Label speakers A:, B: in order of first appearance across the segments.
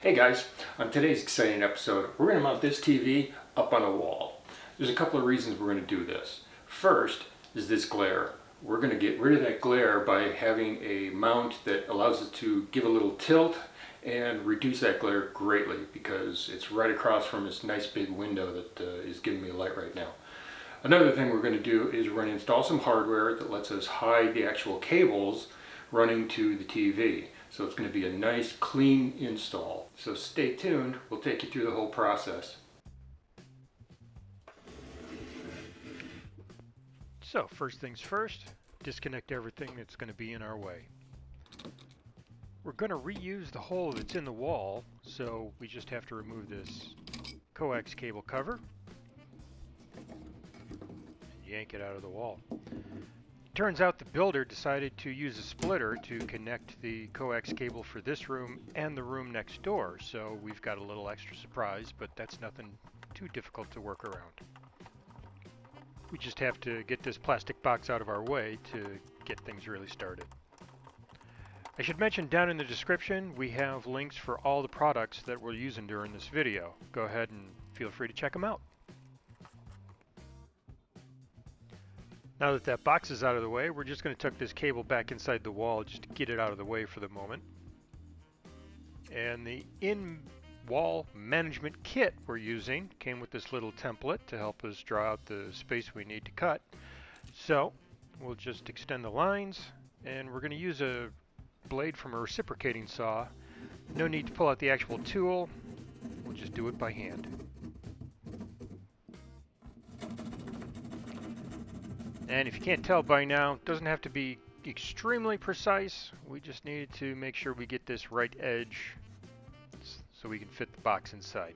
A: Hey guys, on today's exciting episode, we're going to mount this TV up on a wall. There's a couple of reasons we're going to do this. First is this glare. We're going to get rid of that glare by having a mount that allows us to give a little tilt and reduce that glare greatly because it's right across from this nice big window that is giving me light right now. Another thing we're going to do is we're going to install some hardware that lets us hide the actual cables running to the TV. So it's going to be a nice clean install. So stay tuned, we'll take you through the whole process.
B: So first things first, disconnect everything that's going to be in our way. We're going to reuse the hole that's in the wall, so we just have to remove this coax cable cover and yank it out of the wall. Turns out the builder decided to use a splitter to connect the coax cable for this room and the room next door, so we've got a little extra surprise, but that's nothing too difficult to work around. We just have to get this plastic box out of our way to get things really started. I should mention down in the description we have links for all the products that we're using during this video. Go ahead and feel free to check them out. Now that that box is out of the way, we're just going to tuck this cable back inside the wall just to get it out of the way for the moment. And the in-wall management kit we're using came with this little template to help us draw out the space we need to cut. So we'll just extend the lines, and we're going to use a blade from a reciprocating saw. No need to pull out the actual tool, we'll just do it by hand. And if you can't tell by now, it doesn't have to be extremely precise. We just need to make sure we get this right edge so we can fit the box inside.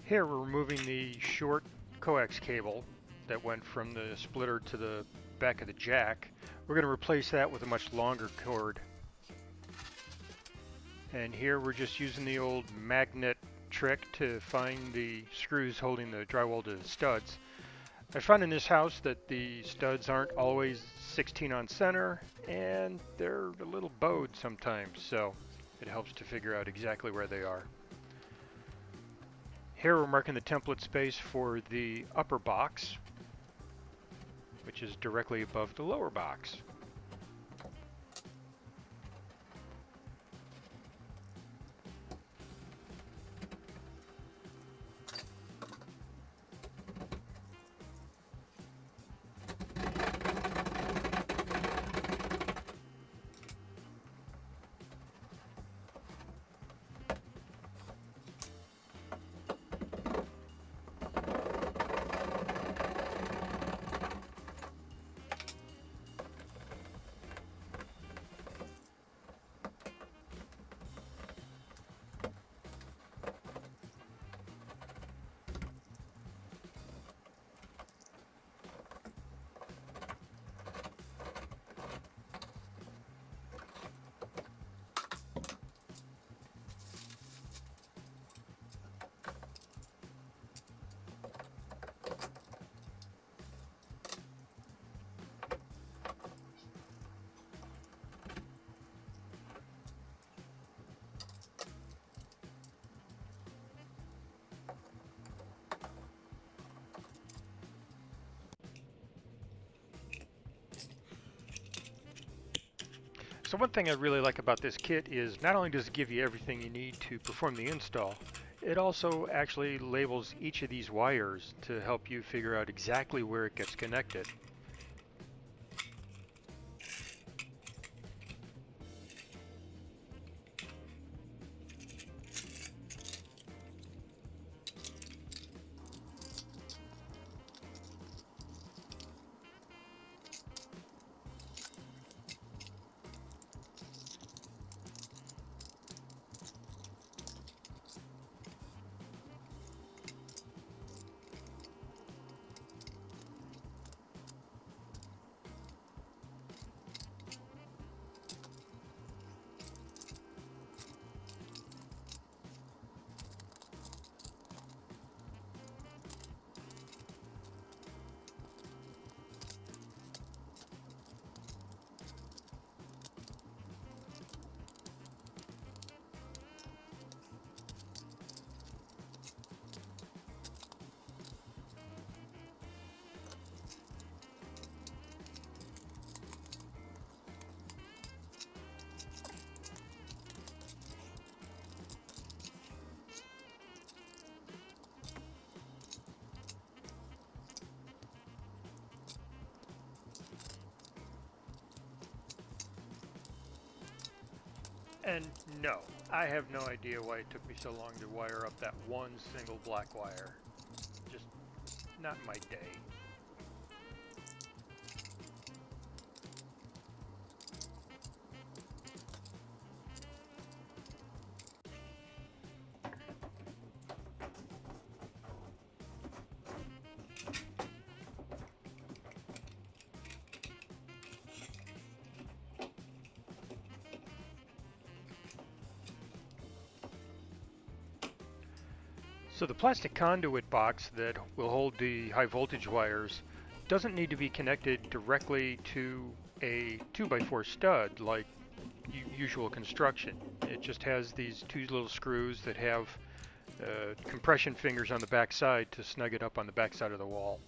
B: Here we're removing the short coax cable that went from the splitter to the back of the jack. We're going to replace that with a much longer cord. And here we're just using the old magnet trick to find the screws holding the drywall to the studs. I found in this house that the studs aren't always 16 on center, and they're a little bowed sometimes, so it helps to figure out exactly where they are. Here we're marking the template space for the upper box, which is directly above the lower box. So one thing I really like about this kit is not only does it give you everything you need to perform the install, it also actually labels each of these wires to help you figure out exactly where it gets connected. And no, I have no idea why it took me so long to wire up that one single black wire. Just not my day. So the plastic conduit box that will hold the high voltage wires doesn't need to be connected directly to a 2x4 stud like usual construction. It just has these two little screws that have compression fingers on the back side to snug it up on the back side of the wall.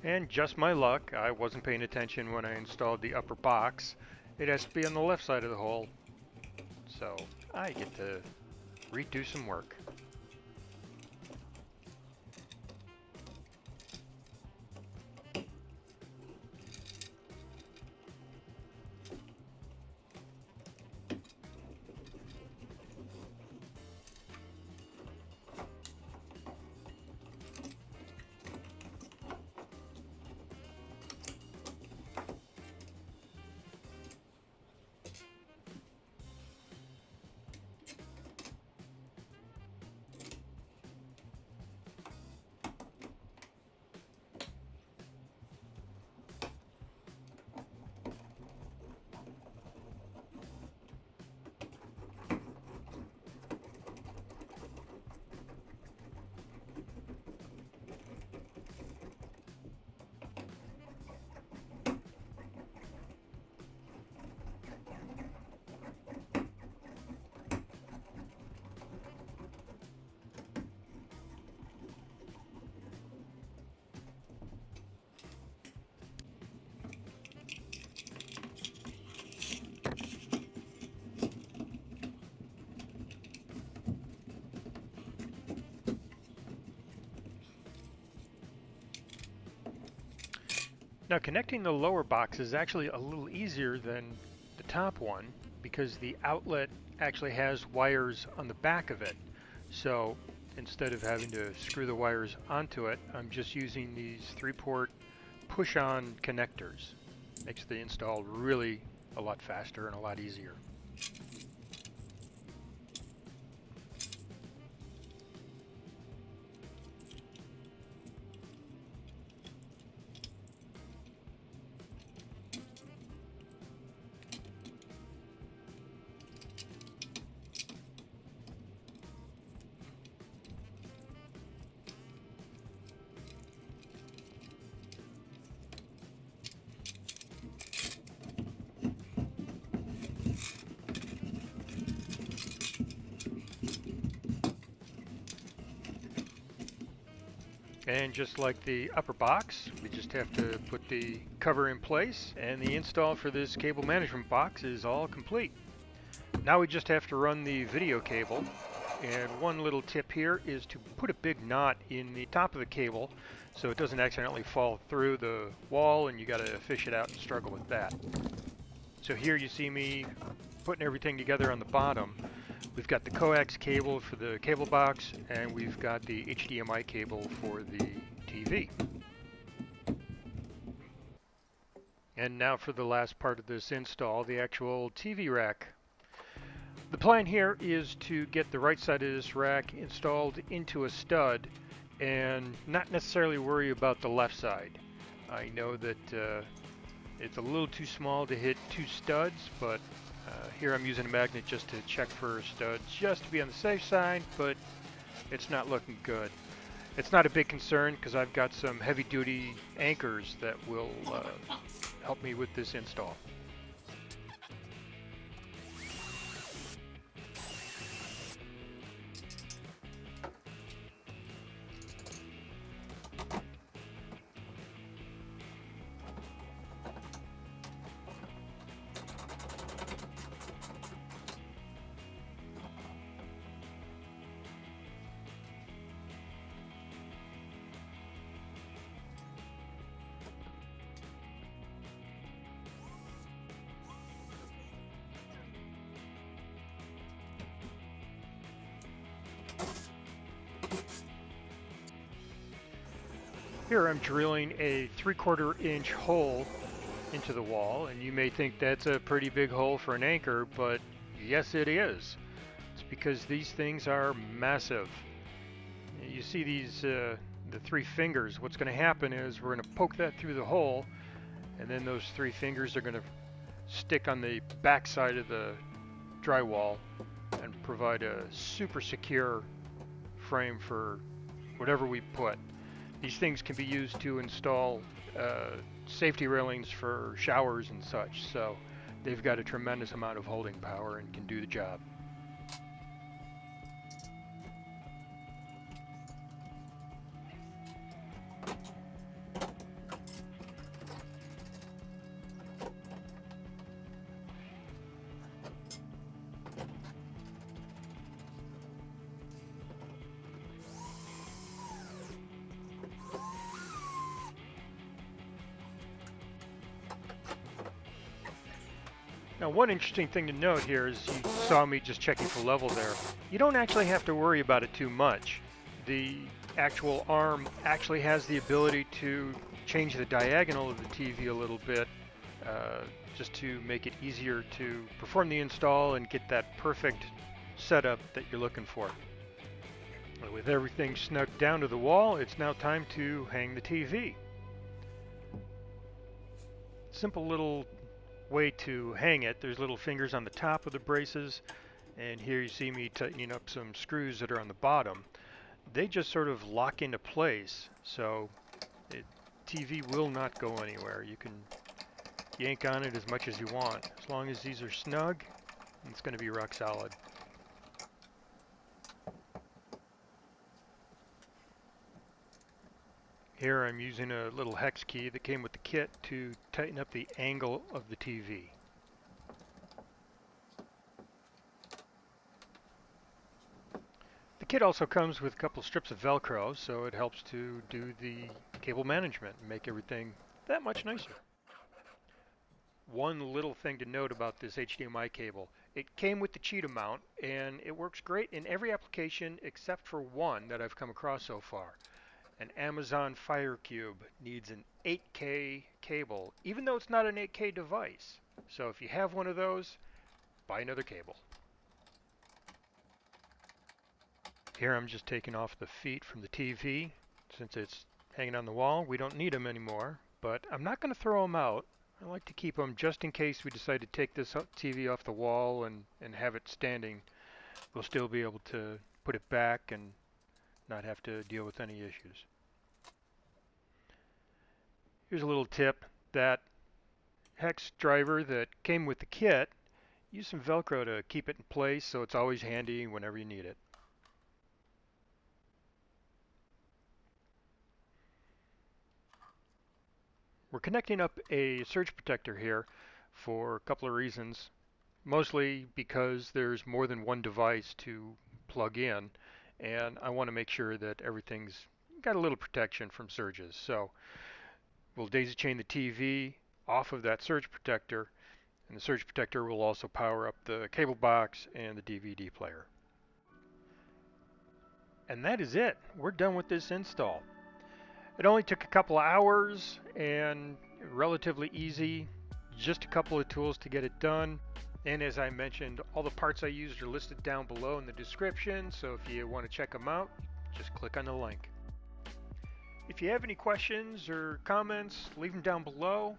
B: And just my luck, I wasn't paying attention when I installed the upper box. It has to be on the left side of the hole, so I get to redo some work. Now connecting the lower box is actually a little easier than the top one because the outlet actually has wires on the back of it. So instead of having to screw the wires onto it, I'm just using these 3-port push-on connectors. Makes the install really a lot faster and a lot easier. And just like the upper box, we just have to put the cover in place, and the install for this cable management box is all complete. Now we just have to run the video cable, and one little tip here is to put a big knot in the top of the cable so it doesn't accidentally fall through the wall and you got to fish it out and struggle with that. So here you see me putting everything together on the bottom. We've got the coax cable for the cable box, and we've got the HDMI cable for the TV. And now for the last part of this install, the actual TV rack. The plan here is to get the right side of this rack installed into a stud and not necessarily worry about the left side. I know that it's a little too small to hit two studs, but here I'm using a magnet just to check for studs, just to be on the safe side, but it's not looking good. It's not a big concern because I've got some heavy-duty anchors that will help me with this install. Here I'm drilling a 3/4 inch hole into the wall, and you may think that's a pretty big hole for an anchor, but yes it is. It's because these things are massive. You see these, the three fingers. What's going to happen is we're going to poke that through the hole, and then those three fingers are going to stick on the back side of the drywall and provide a super secure frame for whatever we put. These things can be used to install safety railings for showers and such, so they've got a tremendous amount of holding power and can do the job. Now, one interesting thing to note here is you saw me just checking for level there. You don't actually have to worry about it too much. The actual arm actually has the ability to change the diagonal of the TV a little bit, just to make it easier to perform the install and get that perfect setup that you're looking for. With everything snugged down to the wall, it's now time to hang the TV. Simple little way to hang it. There's little fingers on the top of the braces, and here you see me tightening up some screws that are on the bottom. They just sort of lock into place, so the TV will not go anywhere. You can yank on it as much as you want. As long as these are snug, it's going to be rock solid. Here I'm using a little hex key that came with the kit to tighten up the angle of the TV. The kit also comes with a couple strips of Velcro, so it helps to do the cable management and make everything that much nicer. One little thing to note about this HDMI cable, it came with the cheetah mount, and it works great in every application except for one that I've come across so far. An Amazon Fire Cube needs an 8K cable, even though it's not an 8K device. So if you have one of those, buy another cable. Here I'm just taking off the feet from the TV. Since it's hanging on the wall, we don't need them anymore, but I'm not going to throw them out. I like to keep them just in case we decide to take this TV off the wall and have it standing. We'll still be able to put it back and not have to deal with any issues. Here's a little tip. That hex driver that came with the kit, use some Velcro to keep it in place so it's always handy whenever you need it. We're connecting up a surge protector here for a couple of reasons. Mostly because there's more than one device to plug in, and I want to make sure that everything's got a little protection from surges. So we'll daisy chain the TV off of that surge protector, and the surge protector will also power up the cable box and the DVD player. And that is it. We're done with this install. It only took a couple of hours and relatively easy. Just a couple of tools to get it done. And as I mentioned, all the parts I used are listed down below in the description, so if you want to check them out, just click on the link. If you have any questions or comments, leave them down below.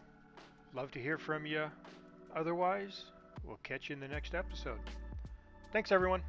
B: Love to hear from you. Otherwise, we'll catch you in the next episode. Thanks, everyone.